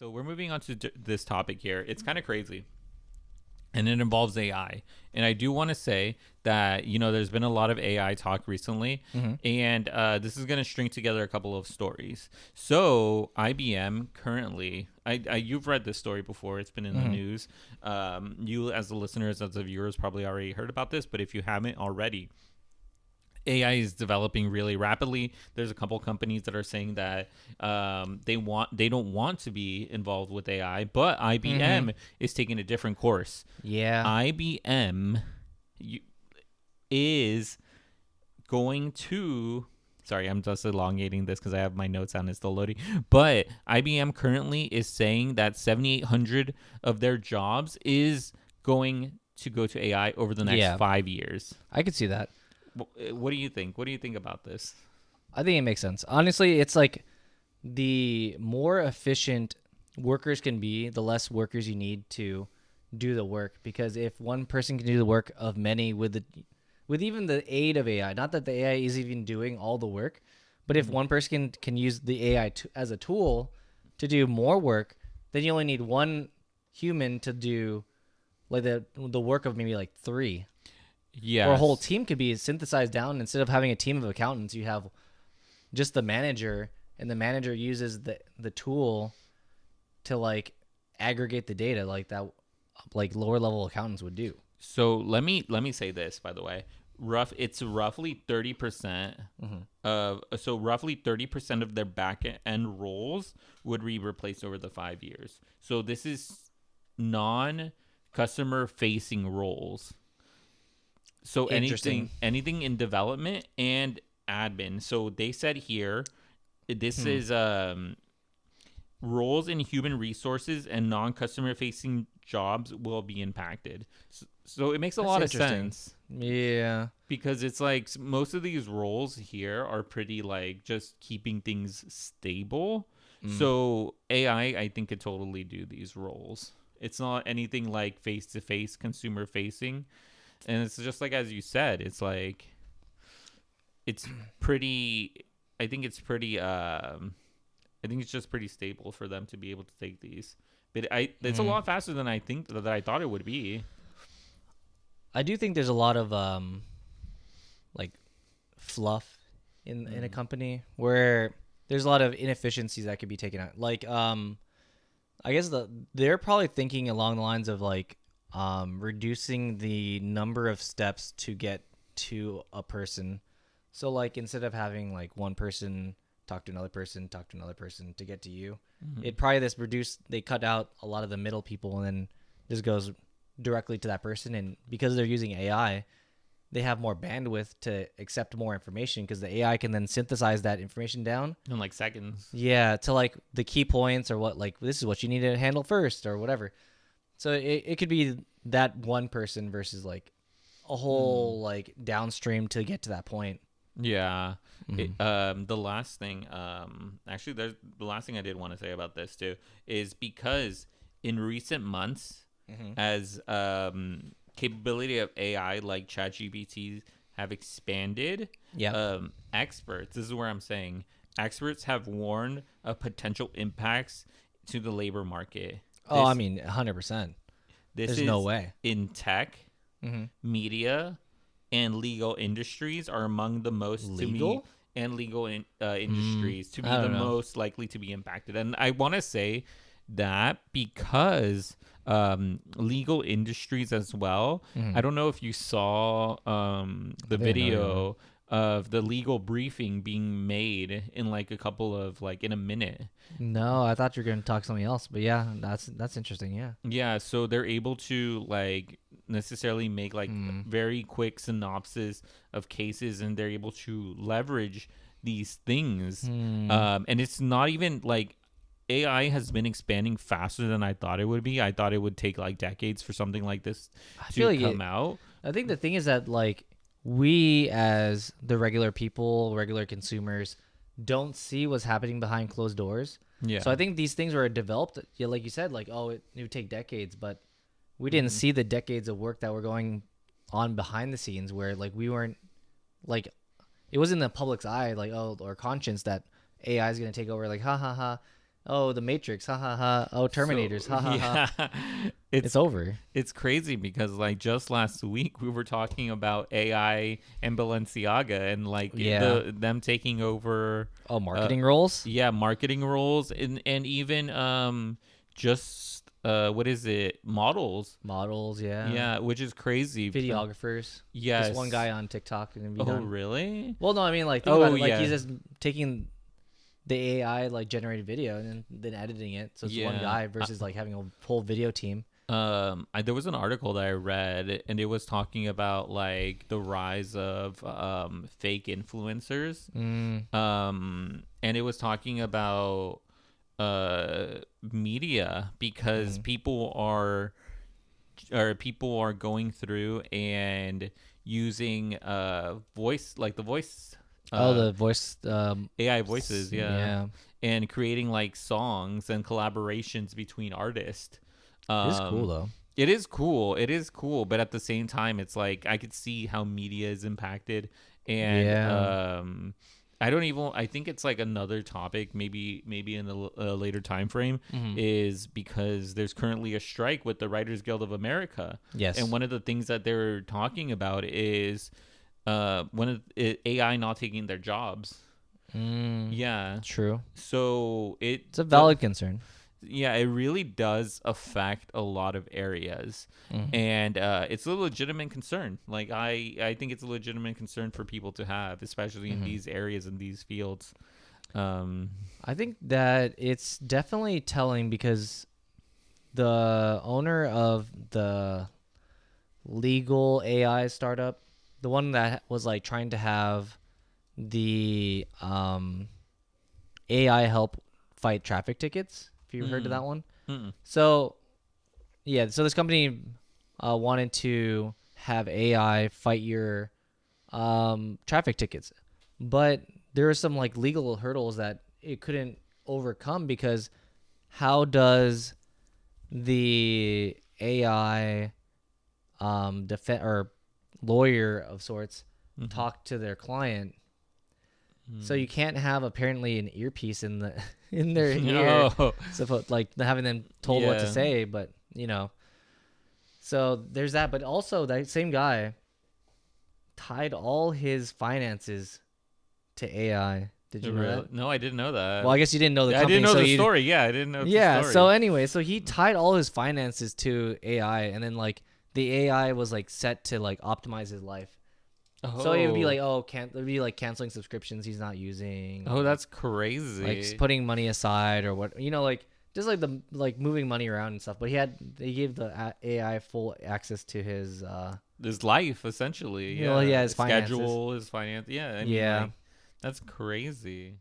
So we're moving on to this topic here. It's kind of crazy, and it involves AI. And I do want to say that, there's been a lot of AI talk recently, and this is going to string together a couple of stories. So IBM currently, you've read this story before. It's been in the news. You as the listeners, as the viewers, probably already heard about this, but if you haven't already, AI is developing really rapidly. There's a couple companies that are saying that they don't want to be involved with AI, but IBM is taking a different course. Yeah. IBM is going to. Sorry, I'm just elongating this because I have my notes on. It's still loading. But IBM currently is saying that 7,800 of their jobs is going to go to AI over the next 5 years. I could see that. What do you think? What do you think about this? I think it makes sense. Honestly, it's like the more efficient workers can be, the less workers you need to do the work. Because if one person can do the work of many with even the aid of AI, not that the AI is even doing all the work, but if one person can use the AI as a tool to do more work, then you only need one human to do like the work of maybe like three. Yeah. Or a whole team could be synthesized down. Instead of having a team of accountants, you have just the manager, and the manager uses the tool to like aggregate the data like that, like lower level accountants would do. So let me say this, by the way. It's roughly 30% roughly 30% of their back end roles would be replaced over the 5 years. So this is non-customer facing roles. So anything in development and admin. So they said here, this is roles in human resources and non-customer facing jobs will be impacted. So it makes a lot of sense. Yeah. Because it's like most of these roles here are pretty like just keeping things stable. So AI, I think, could totally do these roles. It's not anything like face-to-face consumer facing. And it's just like, as you said, it's like, it's pretty, I think it's just pretty stable for them to be able to take these. But it's a lot faster than I thought it would be. I do think there's a lot of like fluff in a company where there's a lot of inefficiencies that could be taken out. Like I guess they're probably thinking along the lines of like reducing the number of steps to get to a person. So like instead of having like one person talk to another person to get to you, it probably they cut out a lot of the middle people, and then this goes directly to that person. And because they're using AI, they have more bandwidth to accept more information, because the AI can then synthesize that information down in like seconds. Yeah, to like the key points, or what, like this is what you need to handle first or whatever. So it could be that one person versus like a whole like downstream to get to that point. Yeah. The last thing, actually, the last thing I did want to say about this too is because in recent months, as capability of AI like ChatGPT have expanded, experts, this is where I'm saying, experts have warned of potential impacts to the labor market. I mean, 100%. There's no way. In tech, media, and legal industries are among the most industries to be the most likely to be impacted. And I want to say that because legal industries as well. I don't know if you saw the video of the legal briefing being made in like a couple of like in a minute. No, I thought you were going to talk something else, but yeah, that's interesting. Yeah, so they're able to like necessarily make like very quick synopsis of cases, and they're able to leverage these things. And it's not even like AI has been expanding faster than I thought it would be. I thought it would take like decades for something like this to come out. I think the thing is that like we as the regular people, regular consumers, don't see what's happening behind closed doors. Yeah. So I think these things were developed, like you said, like, it would take decades, but we didn't see the decades of work that were going on behind the scenes, where like we weren't like, it was in the public's eye, like, or conscience, that AI is going to take over, like, ha ha ha. Oh, the Matrix. Ha ha ha. Oh, Terminators. Ha ha ha. Yeah, It's over. it's crazy because like just last week we were talking about AI and Balenciaga and like Yeah. them taking over Oh, marketing roles. yeah, marketing roles and even just what is it? Models. Models. Yeah. Yeah, which is crazy. Videographers. Yes. This one guy on TikTok and be Oh, done. really? Well, no, I mean like think Oh, about it. Like yeah. he's just taking the AI like generated video and then editing it. So it's one Yeah. guy versus like having a whole video team. There was an article that I read, and it was talking about like the rise of fake influencers. And it was talking about media because people are going through and using voice like the voice The voice. AI voices, yeah, Yeah. and creating like songs and collaborations between artists. It's cool though. It is cool. It is cool, but at the same time, it's like I could see how media is impacted, and Yeah. I don't even. I think it's like another topic, maybe in a later time frame, is because there's currently a strike with the Writers Guild of America. Yes. And one of the things that they're talking about is AI not taking their jobs. Yeah. True. So It's a valid concern. yeah, it really does affect a lot of areas, and it's a legitimate concern. Like I think it's a legitimate concern for people to have, especially in these areas and these fields. I think that it's definitely telling because the owner of the legal AI startup, the one that was like trying to have the AI help fight traffic tickets. If you've heard of that one. So yeah, so this company wanted to have AI fight your traffic tickets, but there are some like legal hurdles that it couldn't overcome because how does the AI defense or lawyer of sorts talk to their client? So you can't have apparently an earpiece in the in their ear, Oh, so like having them told what to yeah. say. But so there's that. But also that same guy tied all his finances to AI. Did you know that? No, I didn't know that. Well, I guess you didn't know the I company. didn't know so the story. Yeah, I didn't know the Yeah. story. So anyway, so he tied all his finances to AI, and then like the AI was like set to like optimize his life. So it would be like, it'd be like canceling subscriptions he's not using. Oh, that's crazy. Like putting money aside or what, like just like the like moving money around and stuff. But they gave the AI full access to his his life essentially. his finances. Schedule, his finance. Yeah, I mean, Yeah. like, that's crazy.